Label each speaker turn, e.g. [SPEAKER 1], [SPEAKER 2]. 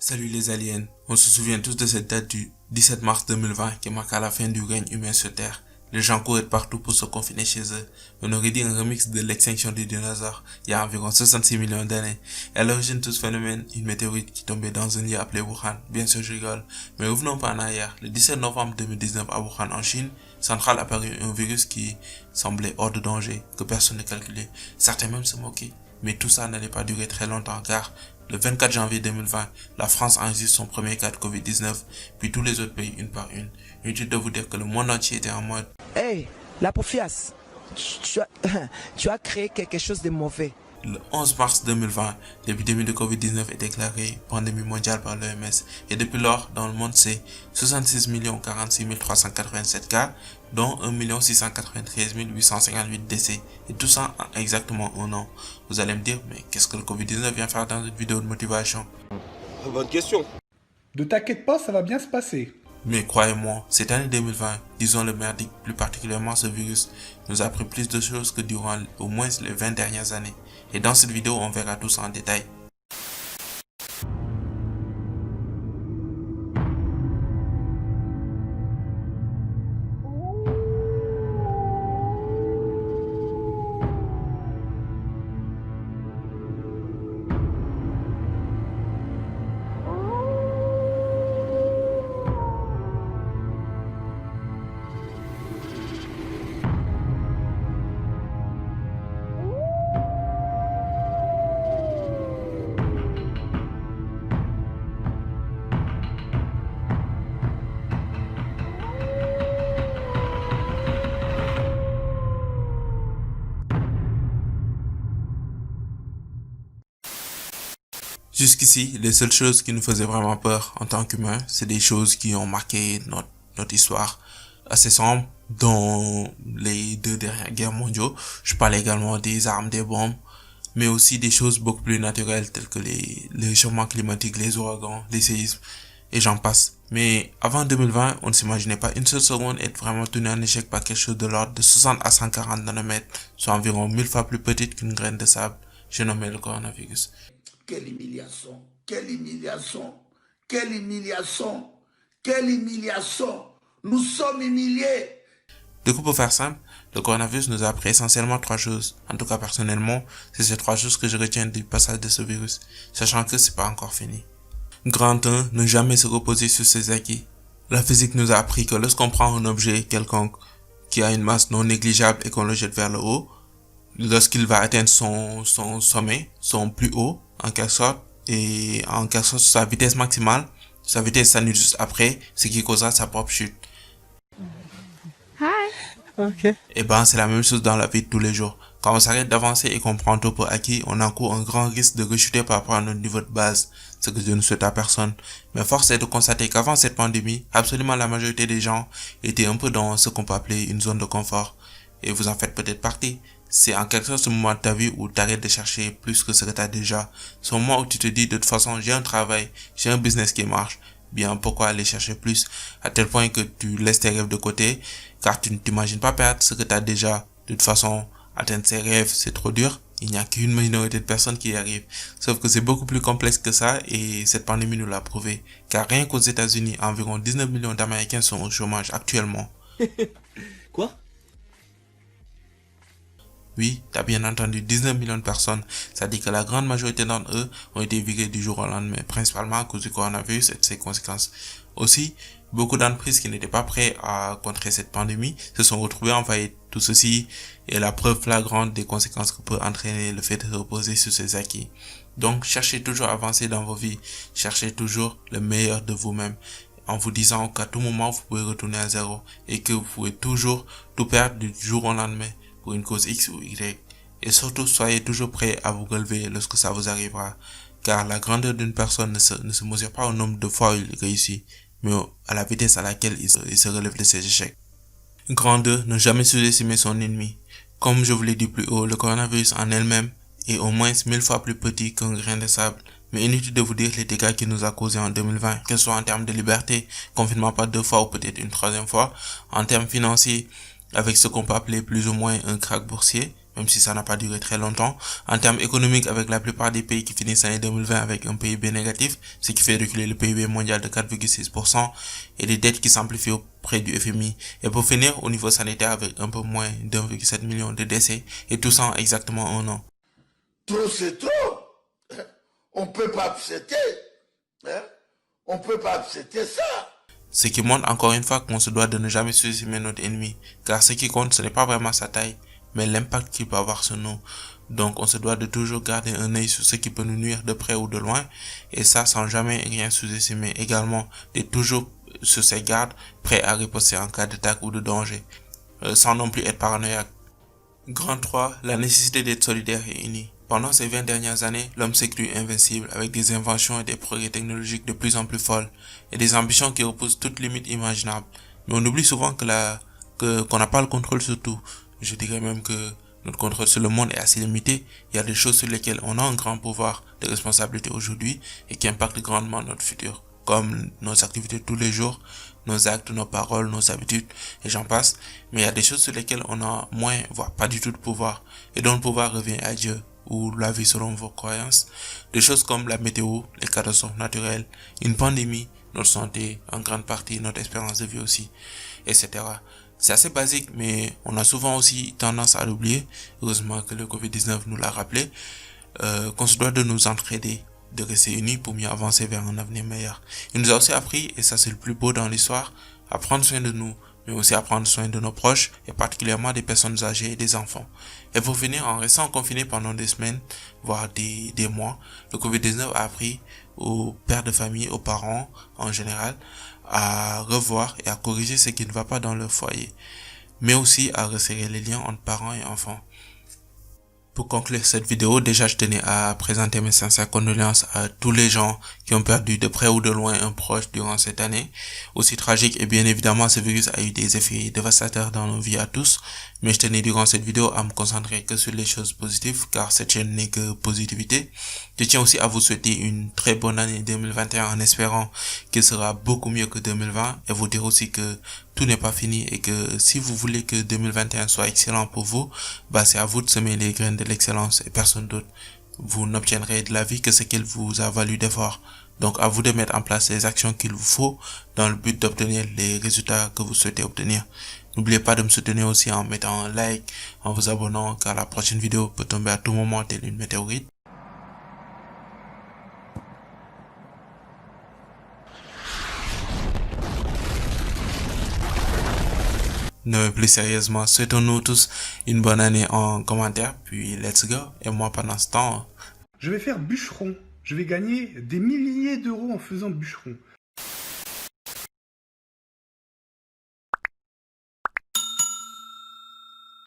[SPEAKER 1] Salut les aliens, on se souvient tous de cette date du 17 mars 2020 qui marqua la fin du règne humain sur Terre. Les gens couraient partout pour se confiner chez eux. On aurait dit un remix de l'extinction des dinosaures il y a environ 66 millions d'années. Et à l'origine de ce phénomène, une météorite qui tombait dans un lieu appelé Wuhan. Bien sûr je rigole, mais revenons pas en arrière. Le 17 novembre 2019 à Wuhan en Chine, centrale apparut un virus qui semblait hors de danger, que personne ne calculait. Certains même se moquaient. Mais tout ça n'allait pas durer très longtemps car le 24 janvier 2020, la France enregistre son premier cas de Covid-19, puis tous les autres pays une par une. Inutile de vous dire que le monde entier était en mode
[SPEAKER 2] Hey, la Pofias, tu as créé quelque chose de mauvais.
[SPEAKER 1] Le 11 mars 2020, l'épidémie de Covid-19 est déclarée pandémie mondiale par l'OMS et depuis lors, dans le monde, c'est 66 46 387 cas, dont 1 693 858 décès, et tout ça en exactement un an. Vous allez me dire, mais qu'est-ce que le Covid-19 vient faire dans une vidéo de motivation?
[SPEAKER 3] Bonne question.
[SPEAKER 4] Ne t'inquiète pas, ça va bien se passer.
[SPEAKER 1] Mais croyez-moi, cette année 2020, disons le merdique, plus particulièrement ce virus, nous a appris plus de choses que durant au moins les 20 dernières années. Et dans cette vidéo, on verra tout ça en détail. Jusqu'ici, les seules choses qui nous faisaient vraiment peur en tant qu'humains, c'est des choses qui ont marqué notre histoire assez sombre, dont les 2 dernières guerres mondiales. Je parle également des armes, des bombes, mais aussi des choses beaucoup plus naturelles telles que les changements climatiques, les ouragans, les séismes, et j'en passe. Mais avant 2020, on ne s'imaginait pas une seule seconde être vraiment tenu en échec par quelque chose de l'ordre de 60 à 140 nanomètres, soit environ 1000 fois plus petite qu'une graine de sable. J'ai nommé le coronavirus.
[SPEAKER 5] Quelle humiliation, quelle humiliation, quelle humiliation, quelle humiliation. Nous sommes humiliés.
[SPEAKER 1] Du coup, pour faire simple, le coronavirus nous a appris essentiellement 3 choses. En tout cas, personnellement, c'est ces 3 choses que je retiens du passage de ce virus, sachant que c'est pas encore fini. Grand 1, ne jamais se reposer sur ses acquis. La physique nous a appris que lorsqu'on prend un objet quelconque qui a une masse non négligeable et qu'on le jette vers le haut, lorsqu'il va atteindre son sommet, son plus haut, en quelque sorte, et en quelque sorte sa vitesse maximale, sa vitesse s'annule juste après, ce qui causera sa propre chute.
[SPEAKER 4] Ok.
[SPEAKER 1] Et ben, c'est la même chose dans la vie de tous les jours. Quand on s'arrête d'avancer et qu'on prend tout pour acquis, on encourt un grand risque de rechuter par rapport à notre niveau de base, ce que je ne souhaite à personne. Mais force est de constater qu'avant cette pandémie, absolument la majorité des gens étaient un peu dans ce qu'on peut appeler une zone de confort. Et vous en faites peut-être partie. C'est en quelque sorte ce moment de ta vie où tu arrêtes de chercher plus que ce que tu as déjà. Ce moment où tu te dis, de toute façon, j'ai un travail, j'ai un business qui marche. Bien, pourquoi aller chercher plus? À tel point que tu laisses tes rêves de côté, car tu ne t'imagines pas perdre ce que tu as déjà. De toute façon, atteindre ses rêves, c'est trop dur. Il n'y a qu'une minorité de personnes qui y arrivent. Sauf que c'est beaucoup plus complexe que ça et cette pandémie nous l'a prouvé. Car rien qu'aux États-Unis, environ 19 millions d'Américains sont au chômage actuellement.
[SPEAKER 3] Quoi?
[SPEAKER 1] Oui, t'as bien entendu, 19 millions de personnes. Ça dit que la grande majorité d'entre eux ont été virés du jour au lendemain, principalement à cause du coronavirus et de ses conséquences. Aussi, beaucoup d'entreprises qui n'étaient pas prêtes à contrer cette pandémie se sont retrouvées en faillite. Tout ceci est la preuve flagrante des conséquences que peut entraîner le fait de se reposer sur ses acquis. Donc, cherchez toujours à avancer dans vos vies. Cherchez toujours le meilleur de vous-même, en vous disant qu'à tout moment, vous pouvez retourner à zéro et que vous pouvez toujours tout perdre du jour au lendemain pour une cause X ou Y. Et surtout, soyez toujours prêts à vous relever lorsque ça vous arrivera. Car la grandeur d'une personne ne se mesure pas au nombre de fois où il réussit, mais à la vitesse à laquelle il se relève de ses échecs. Grand 2, ne jamais sous-estimer son ennemi. Comme je vous l'ai dit plus haut, le coronavirus en elle-même est au moins 1000 fois plus petit qu'un grain de sable. Mais inutile de vous dire les dégâts qu'il nous a causés en 2020, que ce soit en termes de liberté, confinement par 2 fois ou peut-être une 3e fois, en termes financiers, avec ce qu'on peut appeler plus ou moins un krach boursier, même si ça n'a pas duré très longtemps. En termes économiques, avec la plupart des pays qui finissent l'année 2020 avec un PIB négatif, ce qui fait reculer le PIB mondial de 4,6% et des dettes qui s'amplifient auprès du FMI. Et pour finir, au niveau sanitaire, avec un peu moins d'1,7 million de décès et tout ça en exactement un an.
[SPEAKER 5] Trop, c'est trop. On ne peut pas accepter. On ne peut pas accepter ça.
[SPEAKER 1] Ce qui montre encore une fois qu'on se doit de ne jamais sous-estimer notre ennemi, car ce qui compte, ce n'est pas vraiment sa taille, mais l'impact qu'il peut avoir sur nous. Donc on se doit de toujours garder un œil sur ce qui peut nous nuire de près ou de loin, et ça sans jamais rien sous-estimer. Également, d'être toujours sur ses gardes, prêt à riposter en cas d'attaque ou de danger, sans non plus être paranoïaque. Grand 3, la nécessité d'être solidaire et unis. Pendant ces 20 dernières années, l'homme s'est cru invincible avec des inventions et des progrès technologiques de plus en plus folles et des ambitions qui repoussent toute limite imaginable. Mais on oublie souvent qu'on n'a pas le contrôle sur tout. Je dirais même que notre contrôle sur le monde est assez limité. Il y a des choses sur lesquelles on a un grand pouvoir de responsabilité aujourd'hui et qui impactent grandement notre futur, comme nos activités de tous les jours, nos actes, nos paroles, nos habitudes, et j'en passe. Mais il y a des choses sur lesquelles on a moins, voire pas du tout de pouvoir, et dont le pouvoir revient à Dieu, ou la vie selon vos croyances. Des choses comme la météo, les catastrophes naturelles, une pandémie, notre santé, en grande partie notre espérance de vie aussi, etc. C'est assez basique, mais on a souvent aussi tendance à l'oublier. Heureusement que le Covid-19 nous l'a rappelé, qu'on se doit de nous entraider, de rester unis pour mieux avancer vers un avenir meilleur. Il nous a aussi appris, et ça c'est le plus beau dans l'histoire, à prendre soin de nous, mais aussi à prendre soin de nos proches, et particulièrement des personnes âgées et des enfants. Et pour finir, en restant confiné pendant des semaines, voire des mois, le Covid-19 a appris aux pères de famille, aux parents en général, à revoir et à corriger ce qui ne va pas dans leur foyer, mais aussi à resserrer les liens entre parents et enfants. Pour conclure cette vidéo, déjà je tenais à présenter mes sincères condoléances à tous les gens qui ont perdu de près ou de loin un proche durant cette année aussi tragique, et bien évidemment ce virus a eu des effets dévastateurs dans nos vies à tous, mais je tenais durant cette vidéo à me concentrer que sur les choses positives car cette chaîne n'est que positivité. Je tiens aussi à vous souhaiter une très bonne année 2021 en espérant qu'elle sera beaucoup mieux que 2020 et vous dire aussi que tout n'est pas fini et que si vous voulez que 2021 soit excellent pour vous, c'est à vous de semer les graines de l'excellence et personne d'autre. Vous n'obtiendrez de la vie que ce qu'elle vous a valu d'efforts. Donc à vous de mettre en place les actions qu'il vous faut dans le but d'obtenir les résultats que vous souhaitez obtenir. N'oubliez pas de me soutenir aussi en mettant un like, en vous abonnant car la prochaine vidéo peut tomber à tout moment telle une météorite. Non, plus sérieusement, souhaitons-nous tous une bonne année en commentaire, puis let's go. Et moi, pendant ce temps,
[SPEAKER 4] Je vais faire bûcheron. Je vais gagner des milliers d'euros en faisant bûcheron.